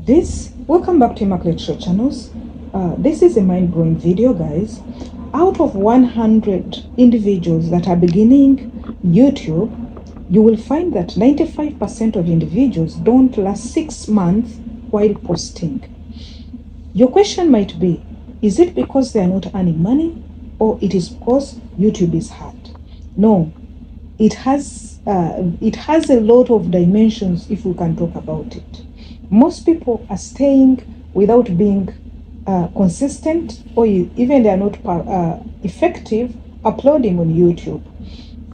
Welcome back to Immaculate Show channels. This is a mind-blowing video, guys. Out of 100 individuals that are beginning YouTube, you will find that 95% of individuals don't last 6 months while posting. Your question might be, is it because they are not earning money, or it is because YouTube is hard? No, it has a lot of dimensions if we can talk about it. Most people are staying without being consistent, or even they are not effective uploading on YouTube.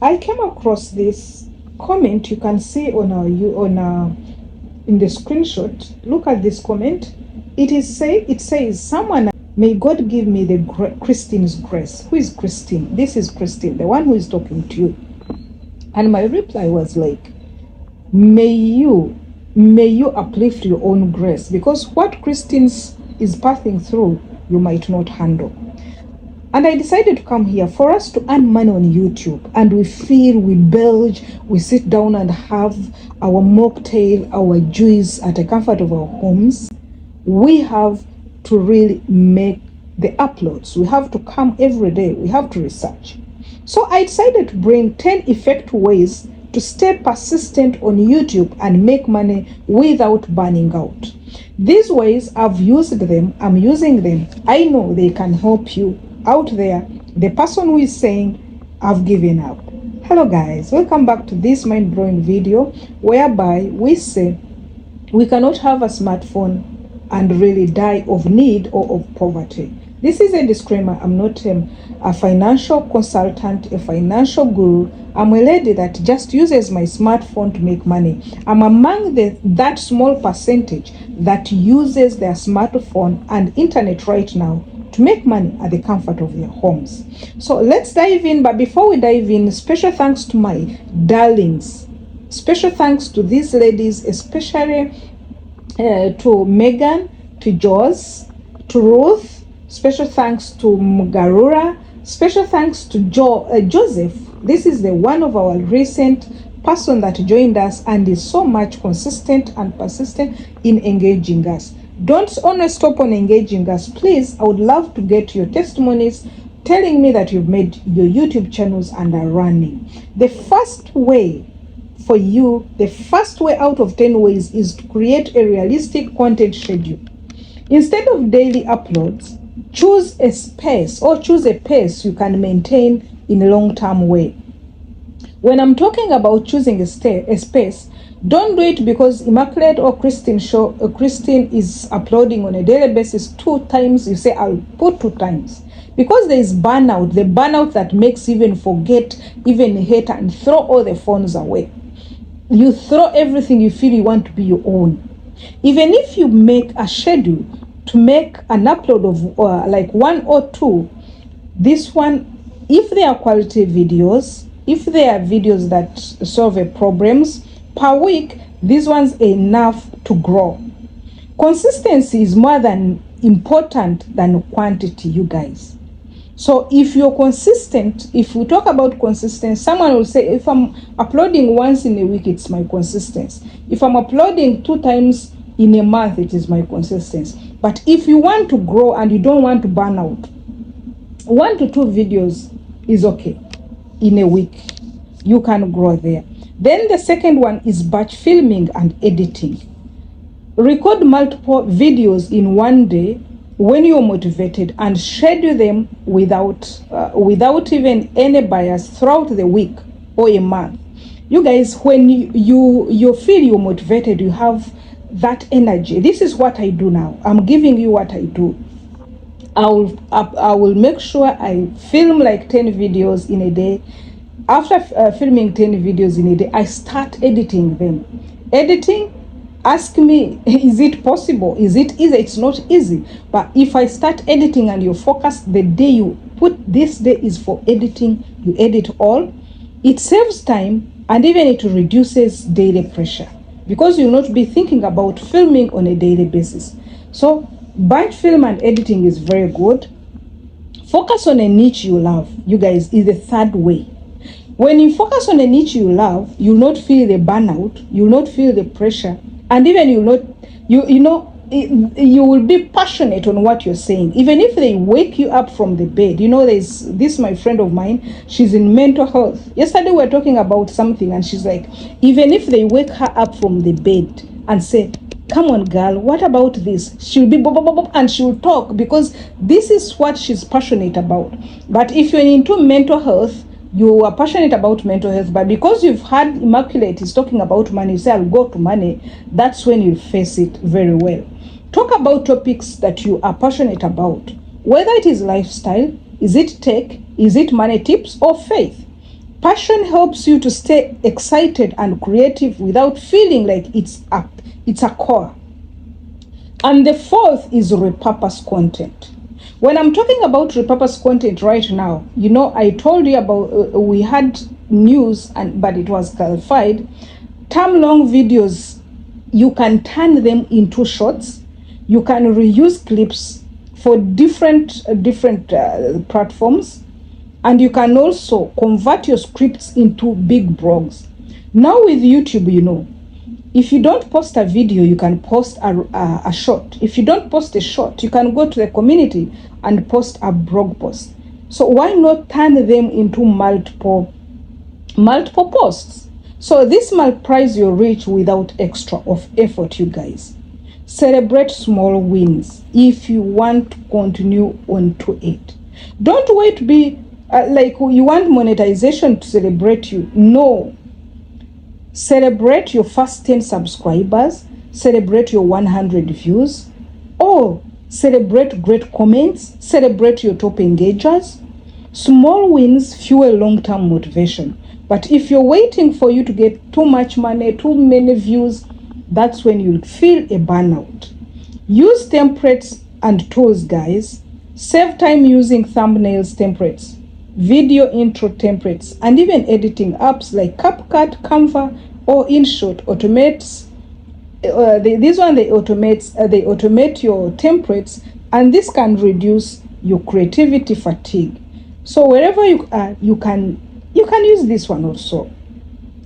I came across this comment. You can see in the screenshot. Look at this comment. It says, "Someone, may God give me the Christine's grace." Who is Christine? This is Christine, the one who is talking to you. And my reply was like, may you uplift your own grace, because what Christine is passing through, you might not handle. And I decided to come here for us to earn money on YouTube, and we belch, we sit down and have our mocktail, our juice at the comfort of our homes. We have to really make the uploads. We have to come every day. We have to research. So I decided to bring 10 effective ways to stay persistent on YouTube and make money without burning out. These ways, I've used them, I'm using them. I know they can help you out there, the person who is saying, I've given up. Hello guys, welcome back to this mind-blowing video, whereby we say we cannot have a smartphone and really die of need or of poverty. This is a disclaimer. I'm not a financial consultant, a financial guru. I'm a lady that just uses my smartphone to make money. I'm among that small percentage that uses their smartphone and internet right now to make money at the comfort of their homes. So let's dive in. But before we dive in, special thanks to my darlings. Special thanks to these ladies, especially to Megan, to Joss, to Ruth. Special thanks to Mugarura. Special thanks to Joseph. This is the one of our recent person that joined us and is so much consistent and persistent in engaging us. Don't only stop on engaging us, please. I would love to get your testimonies telling me that you've made your YouTube channels and are running. The first way for you, the first way out of 10 ways, is to create a realistic content schedule. Instead of daily uploads, choose a space or choose a pace you can maintain in a long-term way. When I'm talking about choosing a space, don't do it because Immaculate or Christine is uploading on a daily basis 2 times. You say, I'll put 2 times. Because there is burnout, the burnout that makes you even forget, even hate, and throw all the phones away. You throw everything you feel you want to be your own. Even if you make a schedule to make an upload of like 1 or 2, this one, if they are quality videos, if they are videos that solve problems per week, these ones are enough to grow. Consistency is more than important than quantity, you guys. So if you're consistent, if we talk about consistency, someone will say, if I'm uploading once in a week, it's my consistency. If I'm uploading 2 times in a month, it is my consistency. But if you want to grow and you don't want to burn out, 1 to 2 videos is okay in a week. You can grow there. Then the second one is batch filming and editing. Record multiple videos in one day when you're motivated, and schedule them without even any bias throughout the week or a month. You guys, when you feel you're motivated, you have that energy. This is what I do now. I'm giving you what I do. I will make sure I film like 10 videos in a day. After filming 10 videos in a day, I start editing them. Editing, ask me, is it possible? Is it easy? It's not easy. But if I start editing and you focus, the day you put this day is for editing, you edit all. It saves time, and even it reduces daily pressure, because you'll not be thinking about filming on a daily basis. So batch film and editing is very good. Focus on a niche you love, you guys, is the third way. When you focus on a niche you love, you'll not feel the burnout, you'll not feel the pressure, and even you'll not, you know, you will be passionate on what you're saying, even if they wake you up from the bed. You know, there's this, my friend of mine, she's in mental health. Yesterday we were talking about something, and she's like, even if they wake her up from the bed and say, come on girl, what about this, she'll be bop, bop, bop, and she'll talk, because this is what she's passionate about. But if you're into mental health, you are passionate about mental health, but because you've had Immaculate is talking about money, you say, I'll go to money, that's when you face it very well. Talk about topics that you are passionate about, whether it is lifestyle, is it tech, is it money tips, or faith. Passion helps you to stay excited and creative without feeling like it's a core. And the fourth is repurpose content. When I'm talking about repurpose content right now, you know, I told you about, we had news, but it was clarified. Term long videos, you can turn them into shorts. You can reuse clips for different platforms. And you can also convert your scripts into big blogs. Now with YouTube, you know, if you don't post a video, you can post a short. If you don't post a short, you can go to the community and post a blog post. So why not turn them into multiple posts? So this multiplies your reach without extra of effort, you guys. Celebrate small wins if you want to continue on to it. Don't wait to be like you want monetization to celebrate you. No. Celebrate your first 10 subscribers, celebrate your 100 views, or celebrate great comments, celebrate your top engagers. Small wins fuel long-term motivation. But if you're waiting for you to get too much money, too many views, that's when you'll feel a burnout. Use templates and tools, guys. Save time using thumbnails templates, video intro templates, and even editing apps like CapCut, Canva, or InShot automates. They automate your templates, and this can reduce your creativity fatigue. So wherever you are, you can use this one also.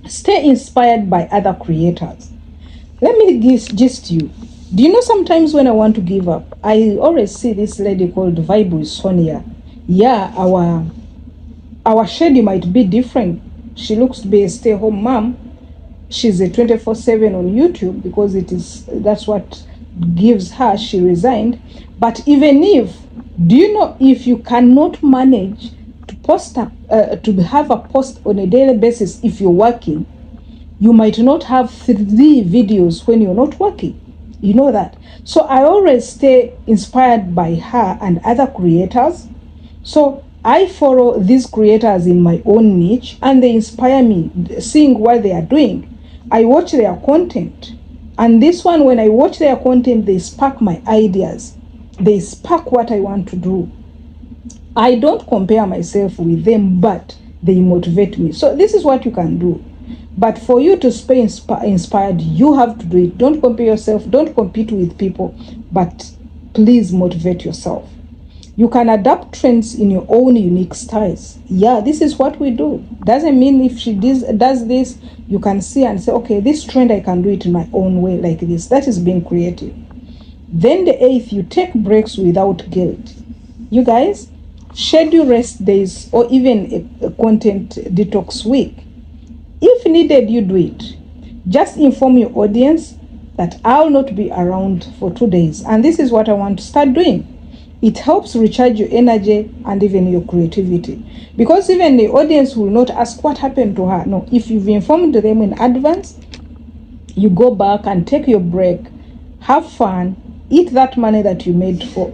Stay inspired by other creators. Let me gist you. Do you know sometimes when I want to give up, I always see this lady called Vibe with Sonia. Yeah, our schedule might be different. She looks to be a stay-home mom. She's a 24/7 on YouTube because that's what gives her. She resigned. But even do you know, if you cannot manage to to have a post on a daily basis if you're working, you might not have 3 videos when you're not working. You know that. So I always stay inspired by her and other creators. So I follow these creators in my own niche, and they inspire me, seeing what they are doing. I watch their content. And this one, when I watch their content, they spark my ideas. They spark what I want to do. I don't compare myself with them, but they motivate me. So this is what you can do. But for you to stay inspired, you have to do it. Don't compare yourself. Don't compete with people. But please motivate yourself. You can adapt trends in your own unique styles. Yeah, this is what we do. Doesn't mean if she does this, you can see and say, okay, this trend, I can do it in my own way like this. That is being creative. Then the 8th, you take breaks without guilt. You guys, schedule rest days or even a content detox week. If needed, you do it. Just inform your audience that I'll not be around for 2 days. And this is what I want to start doing. It helps recharge your energy and even your creativity. Because even the audience will not ask what happened to her. No, if you've informed them in advance, you go back and take your break, have fun, eat that money that you made for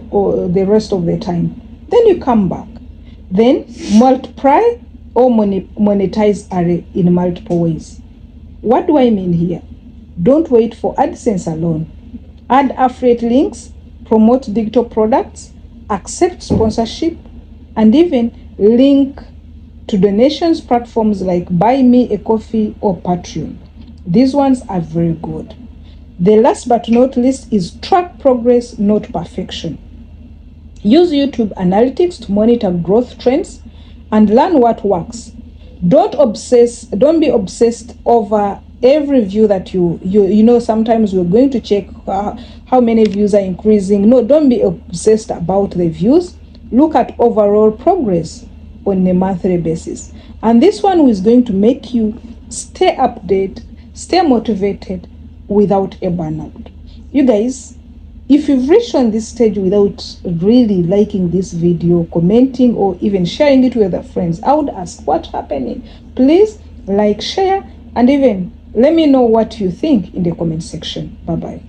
the rest of the time. Then you come back. Then multiply or monetize array in multiple ways. What do I mean here? Don't wait for AdSense alone. Add affiliate links, promote digital products, accept sponsorship, and even link to donations platforms like Buy Me a Coffee or Patreon. These ones are very good. The last but not least is track progress, not perfection. Use YouTube analytics to monitor growth trends and learn what works. Don't be obsessed over every view that you know, sometimes we're going to check how many views are increasing. No, don't be obsessed about the views. Look at overall progress on a monthly basis, and this one is going to make you stay updated, stay motivated without a burnout. You guys, if you've reached on this stage without really liking this video, commenting, or even sharing it with other friends, I would ask, what's happening? Please like, share, and even let me know what you think in the comment section. Bye bye.